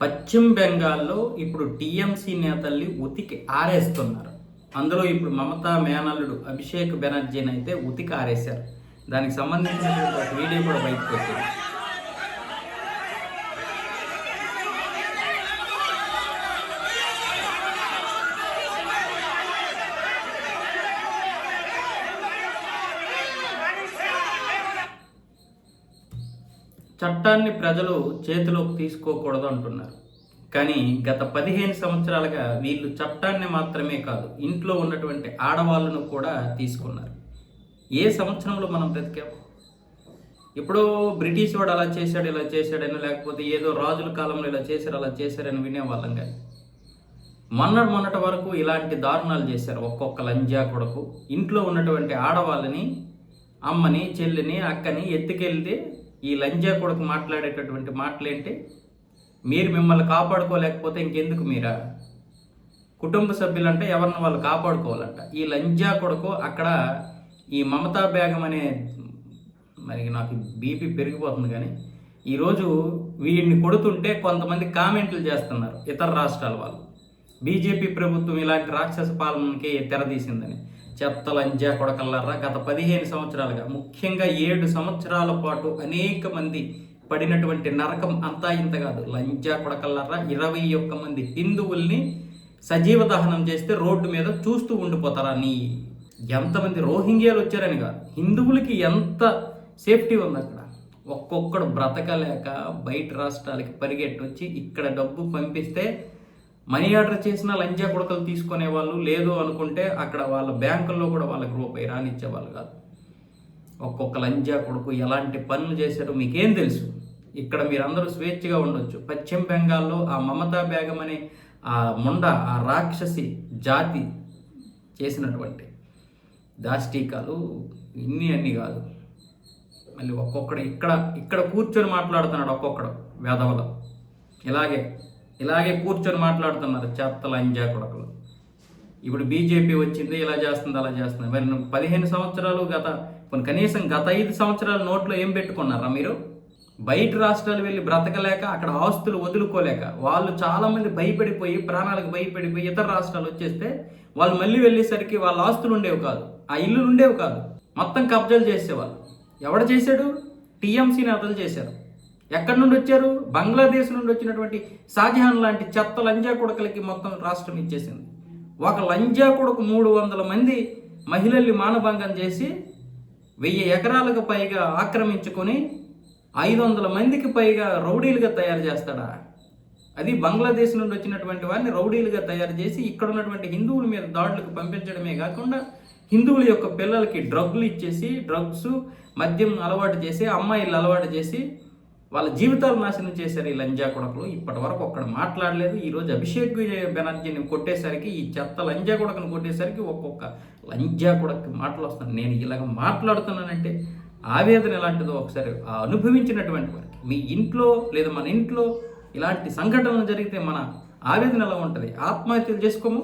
పశ్చిమ బెంగాల్లో ఇప్పుడు టీఎంసీ నేతల్ని ఉతికి ఆరేస్తున్నారు. అందులో ఇప్పుడు మమతా మేనల్లుడు అభిషేక్ బెనర్జీని అయితే ఉతికి ఆరేశారు. దానికి సంబంధించినటువంటి ఒక వీడియో కూడా బయటకు వచ్చింది. చట్టాన్ని ప్రజలు చేతిలోకి తీసుకోకూడదు అంటున్నారు. కానీ గత 15 సంవత్సరాలుగా వీళ్ళు చట్టాన్ని మాత్రమే కాదు, ఇంట్లో ఉన్నటువంటి ఆడవాళ్ళను కూడా తీసుకున్నారు. ఏ సంవత్సరంలో మనం బ్రతికాము? ఇప్పుడు బ్రిటిష్ వాడు అలా చేశాడు ఇలా చేశాడని, లేకపోతే ఏదో రాజుల కాలంలో ఇలా చేశారు అలా చేశారని వినేవాళ్ళం. కానీ మొన్నటి వరకు ఇలాంటి దారుణాలు చేశారు. ఒక్కొక్క లంజా కొడుకు ఇంట్లో ఉన్నటువంటి ఆడవాళ్ళని, అమ్మని, చెల్లిని, అక్కని ఎత్తుకెళ్తే ఈ లంజా కొడుకు మాట్లాడేటటువంటి మాటలేంటి? మీరు మిమ్మల్ని కాపాడుకోలేకపోతే ఇంకెందుకు మీరా? కుటుంబ సభ్యులంటే ఎవరిని వాళ్ళు కాపాడుకోవాలంట. ఈ లంజా కొడుకు అక్కడ ఈ మమతా బేగం అనే, మరి నాకు బీపీ పెరిగిపోతుంది. కానీ ఈరోజు వీడిని కొడుతుంటే కొంతమంది కామెంట్లు చేస్తున్నారు ఇతర రాష్ట్రాల వాళ్ళు. బీజేపీ ప్రభుత్వం ఇలాంటి రాక్షస పాలనకి తెరదీసిందని. చెత్త లంజా కొడకల్లారా, గత 15 సంవత్సరాలుగా, ముఖ్యంగా 7 సంవత్సరాల పాటు అనేక మంది పడినటువంటి నరకం అంతా ఇంత కాదు. లంజా కొడకల్లారా, 21 మంది హిందువుల్ని సజీవ దహనం చేస్తే రోడ్డు మీద చూస్తూ ఉండిపోతారా? ఎంతమంది రోహింగ్యాలు వచ్చారని కాదు, హిందువులకి ఎంత సేఫ్టీ ఉంది అక్కడ. ఒక్కొక్కడు బ్రతకలేక బయట రాష్ట్రాలకి పరిగెట్టొచ్చి ఇక్కడ డబ్బు పంపిస్తే మనీ ఆర్డర్ చేసిన లంజా కొడకలు తీసుకునే వాళ్ళు, లేదు అనుకుంటే అక్కడ వాళ్ళ బ్యాంకుల్లో కూడా వాళ్ళకి రూపాయి రానిచ్చే వాళ్ళు కాదు. ఒక్కొక్క లంజా కొడుకు ఎలాంటి పనులు చేశారో మీకేం తెలుసు? ఇక్కడ మీరందరూ స్వేచ్ఛగా ఉండొచ్చు. పశ్చిమ బెంగాల్లో ఆ మమతా బేగం అనే ఆ ఆ రాక్షసి జాతి చేసినటువంటి దాష్టీకాలు అన్నీ కాదు. మళ్ళీ ఒక్కొక్కడు ఇక్కడ కూర్చొని మాట్లాడుతున్నాడు. ఒక్కొక్కడు వేదవలో ఇలాగే కూర్చొని మాట్లాడుతున్నారు చెత్త లంజా కొడకలు. ఇప్పుడు బీజేపీ వచ్చింది, ఇలా చేస్తుంది అలా చేస్తుంది. మరి 15 సంవత్సరాలు కనీసం గత 5 సంవత్సరాల నోట్లో ఏం పెట్టుకున్నారా మీరు? బయట రాష్ట్రాలు వెళ్ళి బ్రతకలేక, అక్కడ ఆస్తులు వదులుకోలేక వాళ్ళు చాలామంది భయపడిపోయి, ప్రాణాలకు భయపడిపోయి ఇతర రాష్ట్రాలు వచ్చేస్తే వాళ్ళు మళ్ళీ వెళ్ళేసరికి వాళ్ళ ఆస్తులు ఉండేవి కాదు, ఆ ఇల్లులు ఉండేవి కాదు, మొత్తం కబ్జాలు చేసేవాళ్ళు. ఎవడు చేశాడు? టీఎంసీ నేతలు చేశారు. ఎక్కడి నుండి వచ్చారు? బంగ్లాదేశ్ నుండి వచ్చినటువంటి షాజహాన్ లాంటి చెత్త లంజా కొడుకులకి మొత్తం రాష్ట్రం ఇచ్చేసింది. ఒక లంజా కొడుకు 300 మంది మహిళల్ని మానభంగం చేసి 1000 ఎకరాలకు పైగా ఆక్రమించుకొని 500 మందికి పైగా రౌడీలుగా తయారు చేస్తాడా? అది బంగ్లాదేశ్ నుండి వచ్చినటువంటి వారిని రౌడీలుగా తయారు చేసి ఇక్కడ ఉన్నటువంటి హిందువుల మీద దాడులకు పంపించడమే కాకుండా హిందువుల యొక్క పిల్లలకి డ్రగ్లు ఇచ్చేసి, డ్రగ్స్ మద్యం అలవాటు చేసి, అమ్మాయిలు అలవాటు చేసి వాళ్ళ జీవితాలు నాశనం చేశారు ఈ లంజా కొడకలు. ఇప్పటి వరకు ఒక్కడ మాట్లాడలేదు. ఈరోజు అభిషేక్ బెనర్జీని కొట్టేసరికి, ఈ చెత్త లంజా కొడకను కొట్టేసరికి ఒక్కొక్క లంజా కొడకి మాటలు వస్తాను. నేను ఇలాగ మాట్లాడుతున్నానంటే ఆవేదన ఎలాంటిదో ఒకసారి అనుభవించినటువంటి వారికి, మీ ఇంట్లో లేదా మన ఇంట్లో ఇలాంటి సంఘటనలు జరిగితే మన ఆవేదన ఎలా ఉంటుంది? ఆత్మహత్యలు చేసుకోము.